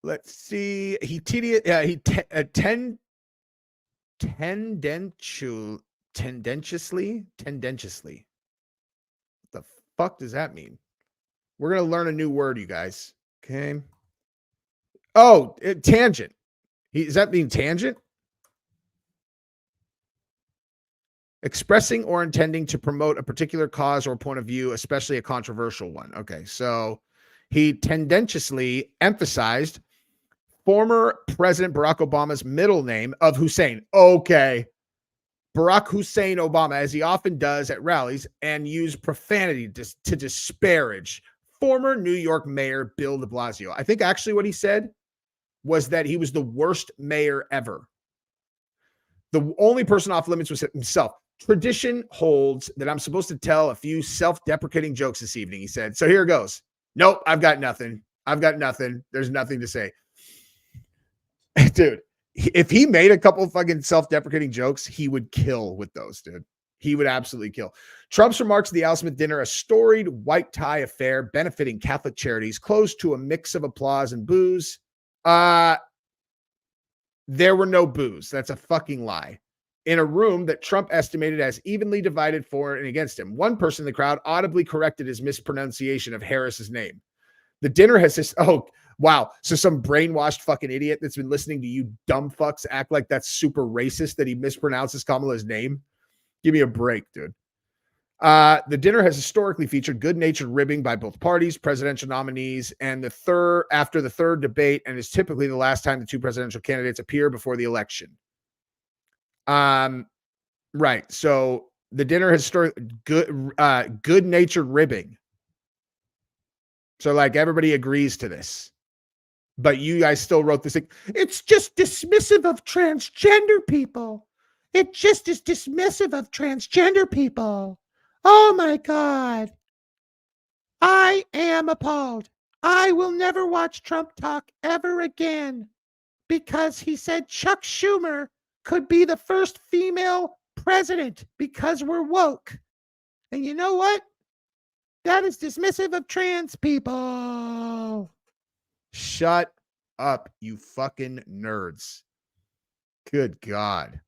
[SPEAKER 1] Let's see. Tendentiously. What the fuck does that mean? We're going to learn a new word, you guys. Okay. Oh, tangent. Does that mean tangent? Expressing or intending to promote a particular cause or point of view, especially a controversial one. Okay. So he tendentiously emphasized former President Barack Obama's middle name of Hussein. Okay. Barack Hussein Obama, as he often does at rallies, and used profanity to disparage former New York Mayor Bill de Blasio. I think actually what he said was that he was the worst mayor ever. The only person off limits was himself. Tradition holds that I'm supposed to tell a few self-deprecating jokes this evening, he said. So here goes. Nope, I've got nothing. There's nothing to say. Dude, if he made a couple fucking self-deprecating jokes, he would kill with those, dude. He would absolutely kill. Trump's remarks at the Al Smith dinner, a storied white tie affair benefiting Catholic charities, closed to a mix of applause and boos. There were no boos. That's a fucking lie. In a room that Trump estimated as evenly divided for and against him, one person in the crowd audibly corrected his mispronunciation of Harris's name. The dinner has this. Oh, wow. So some brainwashed fucking idiot that's been listening to you dumb fucks act like that's super racist that he mispronounces Kamala's name. Give me a break, dude. The dinner has historically featured good-natured ribbing by both parties, presidential nominees, and after the third debate, and is typically the last time the two presidential candidates appear before the election. Right. So the dinner has good-natured ribbing. So like everybody agrees to this, but you guys still wrote this thing. It's just dismissive of transgender people. It just is dismissive of transgender people. Oh my God. I am appalled. I will never watch Trump talk ever again because he said Chuck Schumer could be the first female president because we're woke. And you know what? That is dismissive of trans people. Shut up, you fucking nerds. Good God.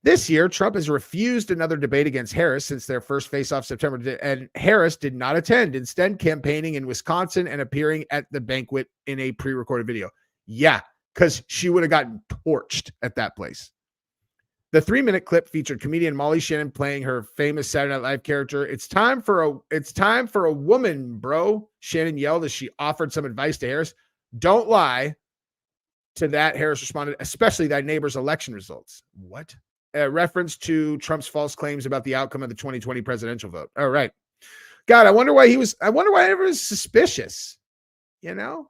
[SPEAKER 1] This year, Trump has refused another debate against Harris since their first face-off September, and Harris did not attend, instead campaigning in Wisconsin and appearing at the banquet in a pre-recorded video. Yeah, because she would have gotten torched at that place. The 3-minute clip featured comedian Molly Shannon playing her famous Saturday Night Live character. It's time for a woman, bro. Shannon yelled as she offered some advice to Harris. Don't lie. To that, Harris responded, especially thy neighbor's election results. What? A reference to Trump's false claims about the outcome of the 2020 presidential vote. All right. God, I wonder why everyone was suspicious. You know?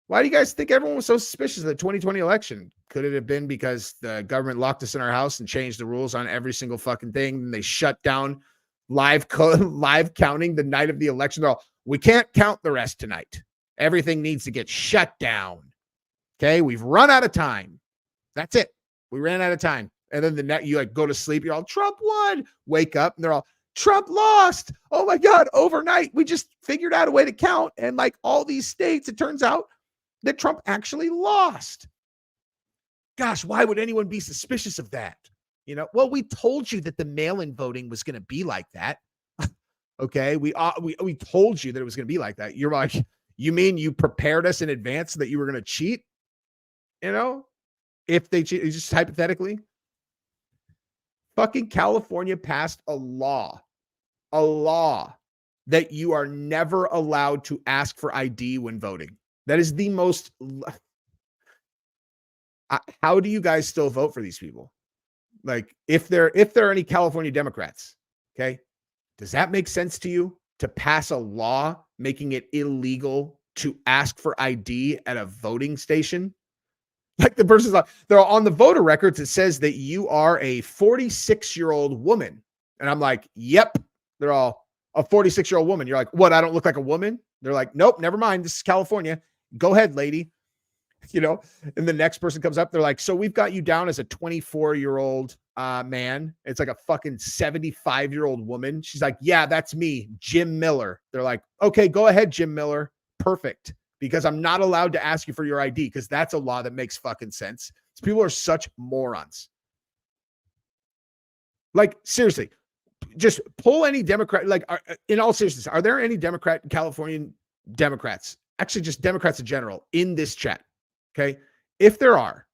[SPEAKER 1] Why do you guys think everyone was so suspicious of the 2020 election? Could it have been because the government locked us in our house and changed the rules on every single fucking thing? And they shut down live counting the night of the election. They're all, we can't count the rest tonight. Everything needs to get shut down. Okay, we've run out of time. That's it. We ran out of time. And then you like go to sleep. You're all, Trump won. Wake up and they're all, Trump lost. Oh my God, overnight. We just figured out a way to count. And like all these states, it turns out that Trump actually lost. Gosh, why would anyone be suspicious of that? You know, well, we told you that the mail-in voting was going to be like that. Okay, we told you that it was going to be like that. You're like, you mean you prepared us in advance so that you were going to cheat? You know, if they cheat, just hypothetically. Fucking California passed a law that you are never allowed to ask for ID when voting. That is the most. How do you guys still vote for these people? Like, if there are any California Democrats, okay, does that make sense to you to pass a law making it illegal to ask for ID at a voting station? Like the person's like, they're on the voter records. It says that you are a 46-year-old woman. And I'm like, yep. They're all a 46-year-old woman. You're like, what? I don't look like a woman? They're like, nope, never mind. This is California. Go ahead, lady. You know, and the next person comes up. They're like, so we've got you down as a 24-year-old man. It's like a fucking 75-year-old woman. She's like, yeah, that's me, Jim Miller. They're like, okay, go ahead, Jim Miller. Perfect. Because I'm not allowed to ask you for your ID because that's a law that makes fucking sense. So people are such morons. Like, seriously, just pull any Democrat. Like, in all seriousness, are there any Californian Democrats, actually just Democrats in general, in this chat? Okay. If there are,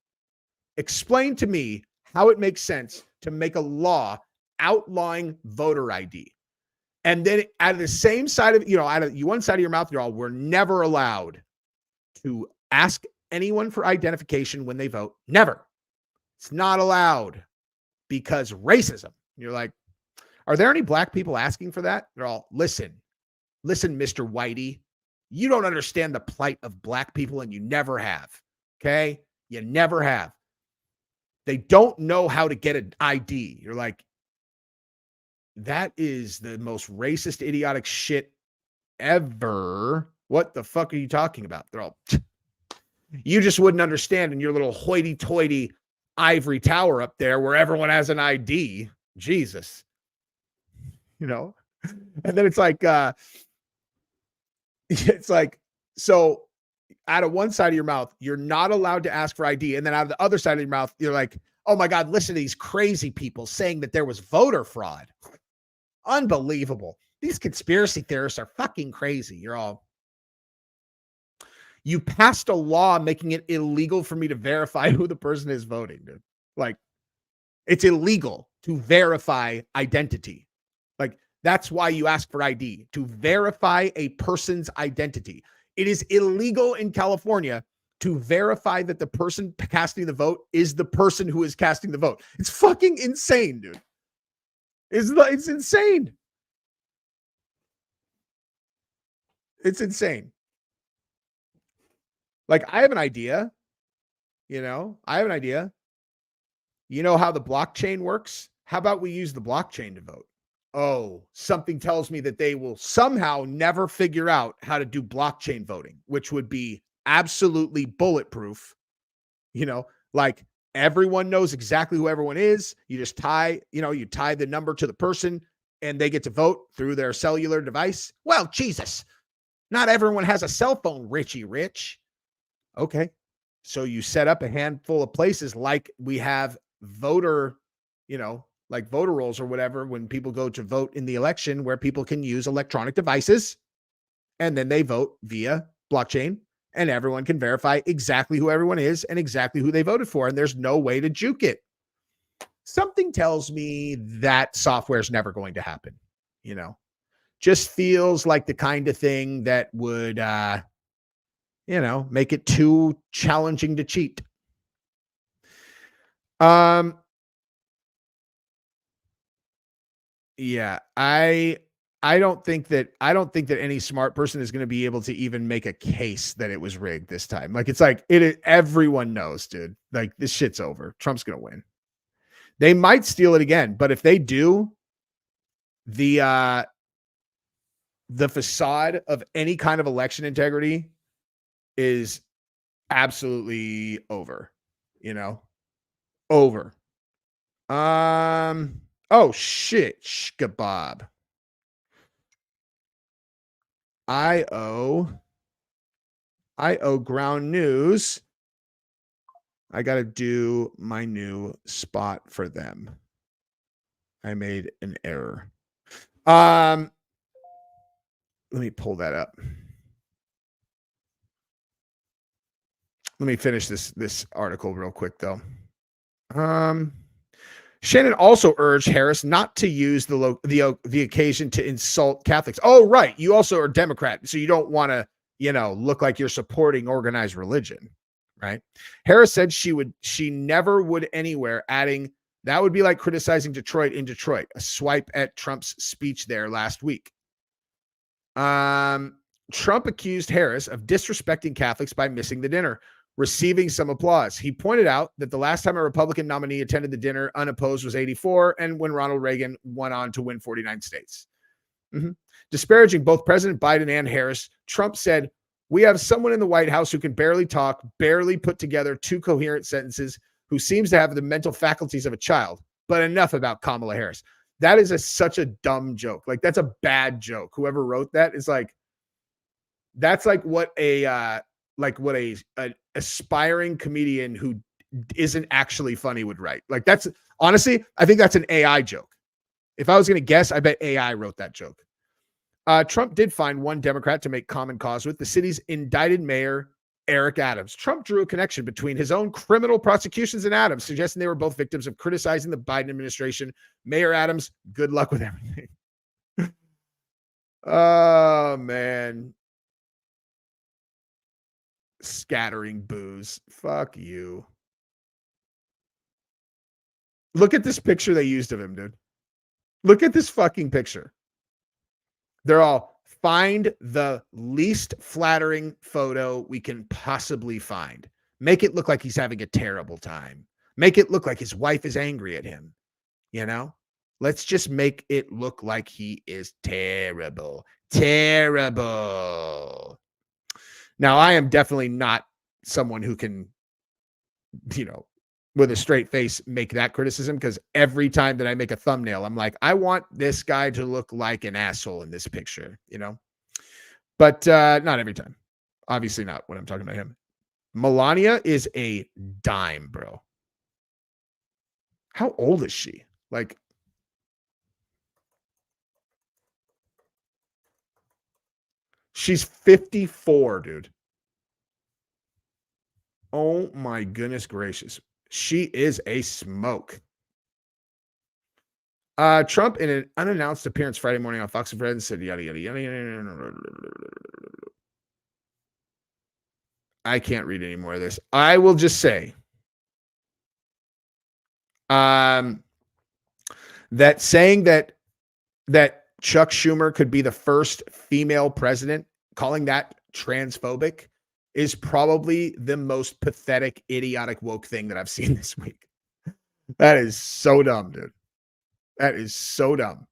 [SPEAKER 1] explain to me how it makes sense to make a law outlawing voter ID. And then out of the same side of, out of one side of your mouth, you're all, we're never allowed to ask anyone for identification when they vote. Never. It's not allowed because racism. You're like, are there any black people asking for that? They're all, listen, Mr. Whitey, you don't understand the plight of black people and you never have. Okay. You never have. They don't know how to get an ID. You're like, that is the most racist, idiotic shit ever. What the fuck are you talking about? They're all, you just wouldn't understand in your little hoity-toity ivory tower up there where everyone has an ID. Jesus. You know? And then it's like, so out of one side of your mouth, you're not allowed to ask for ID. And then out of the other side of your mouth, you're like, oh my God, listen to these crazy people saying that there was voter fraud. Unbelievable. These conspiracy theorists are fucking crazy. You passed a law making it illegal for me to verify who the person is voting, dude. Like, it's illegal to verify identity. Like, That's why you ask for ID, to verify a person's identity. It is illegal in California to verify that the person casting the vote is the person who is casting the vote. It's fucking insane, dude. It's insane. It's insane. Like, I have an idea. I have an idea. You know how the blockchain works? How about we use the blockchain to vote? Oh, something tells me that they will somehow never figure out how to do blockchain voting, which would be absolutely bulletproof. Like, everyone knows exactly who everyone is. You just tie the number to the person and they get to vote through their cellular device. Well, Jesus, not everyone has a cell phone, Richie Rich. Okay. So you set up a handful of places like we have voter, like voter rolls or whatever, when people go to vote in the election, where people can use electronic devices and then they vote via blockchain and everyone can verify exactly who everyone is and exactly who they voted for. And there's no way to juke it. Something tells me that software is never going to happen. Just feels like the kind of thing that would, make it too challenging to cheat. Yeah, I don't think that any smart person is going to be able to even make a case that it was rigged this time. Like, it's like everyone knows, dude. Like, this shit's over. Trump's going to win. They might steal it again, but if they do, the facade of any kind of election integrity is absolutely over. Over. Oh shit, shkabob. I owe ground news. I got to do my new spot for them. I made an error. Let me pull that up. Let me finish this article real quick though. Shannon also urged Harris not to use the occasion to insult Catholics. Oh, right. You also are Democrat, so you don't want to, look like you're supporting organized religion, right? Harris said she never would anywhere, adding that would be like criticizing Detroit in Detroit, a swipe at Trump's speech there last week. Trump accused Harris of disrespecting Catholics by missing the dinner, receiving some applause. He pointed out that the last time a Republican nominee attended the dinner unopposed was 1984, and when Ronald Reagan went on to win 49 states. Disparaging both President Biden and Harris, Trump said, "We have someone in the White House who can barely talk, barely put together two coherent sentences, who seems to have the mental faculties of a child. But enough about Kamala Harris." That is such a dumb joke. Like, that's a bad joke. Whoever wrote that is like, that's like what a aspiring comedian who isn't actually funny would write. Like, that's honestly, I think that's an AI joke. If I was going to guess, I bet AI wrote that joke. Trump did find one Democrat to make common cause with, the city's indicted mayor, Eric Adams. Trump drew a connection between his own criminal prosecutions and Adams, suggesting they were both victims of criticizing the Biden administration. Mayor Adams, good luck with everything. Oh, man. Scattering booze. Fuck you. Look at this picture they used of him, dude. Look at this fucking picture. They're all, find the least flattering photo we can possibly find. Make it look like he's having a terrible time. Make it look like his wife is angry at him. Let's just make it look like he is terrible. Terrible. Now, I am definitely not someone who can, with a straight face, make that criticism, because every time that I make a thumbnail, I'm like, I want this guy to look like an asshole in this picture, but not every time. Obviously not when I'm talking about him. Melania is a dime, bro. How old is she? Like, she's 54, dude. Oh my goodness gracious. She is a smoke. Trump, in an unannounced appearance Friday morning on Fox and Friends, said yada yada yada yada. I can't read any more of this. I will just say, that saying that Chuck Schumer could be the first female president, calling that transphobic, is probably the most pathetic, idiotic, woke thing that I've seen this week. That is so dumb, dude. That is so dumb.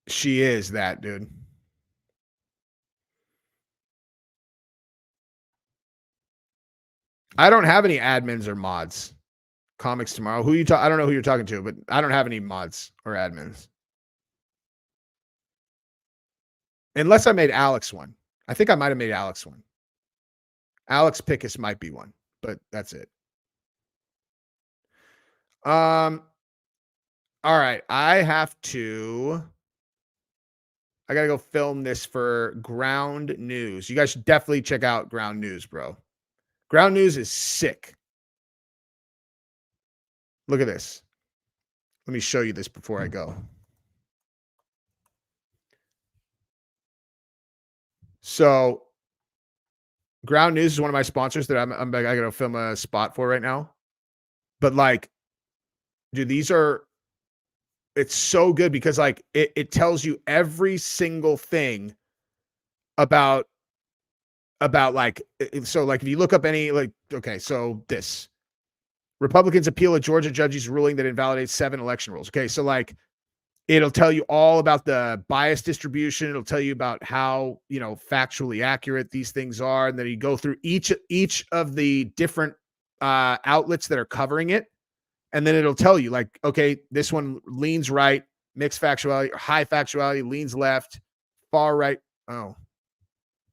[SPEAKER 1] She is that, dude. I don't have any admins or mods. Comics Tomorrow. Who you talk? I don't know who you're talking to, but I don't have any mods or admins. Unless I made Alex one. I think I might have made Alex one. Alex Pickus might be one, but that's it. All right. I gotta go film this for Ground News. You guys should definitely check out Ground News, bro. Ground News is sick. Look at this. Let me show you this before I go. So Ground News is one of my sponsors that I gotta film a spot for right now. But like, dude, it's so good because like it tells you every single thing about like, so like if you look up any, like, okay, so this Republicans appeal a Georgia judge's ruling that invalidates 7 election rules. Okay, so like it'll tell you all about the bias distribution. It'll tell you about how, factually accurate these things are. And then you go through each of the different outlets that are covering it. And then it'll tell you, like, okay, this one leans right, mixed factuality, high factuality, leans left, far right. Oh,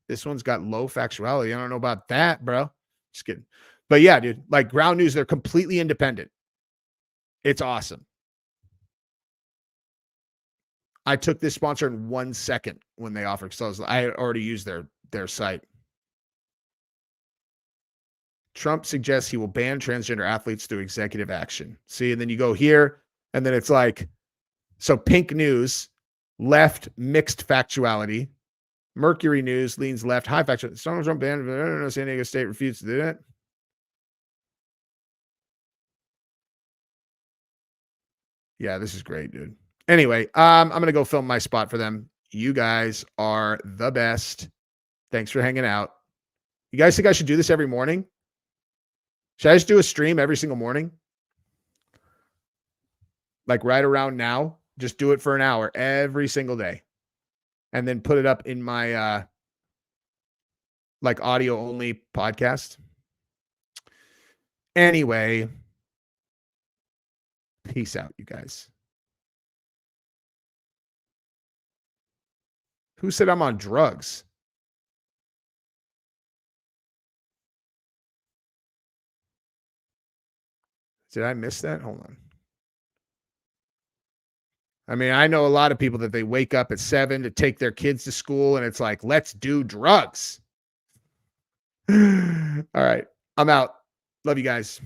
[SPEAKER 1] this one's got low factuality. I don't know about that, bro. Just kidding. But yeah, dude, like Ground News, they're completely independent. It's awesome. I took this sponsor in 1 second when they offered, because I had already used their site. Trump suggests he will ban transgender athletes through executive action. See, and then you go here, and then it's like, so Pink News, left, mixed factuality. Mercury News leans left, high factuality. Donald Trump banned, San Diego State refused to do that. Yeah, this is great, dude. Anyway, I'm going to go film my spot for them. You guys are the best. Thanks for hanging out. You guys think I should do this every morning? Should I just do a stream every single morning? Like right around now? Just do it for an hour every single day. And then put it up in my like audio only podcast. Anyway, peace out, you guys. Who said I'm on drugs? Did I miss that? Hold on. I mean, I know a lot of people that they wake up at 7 to take their kids to school, and it's like, let's do drugs. All right. I'm out. Love you guys.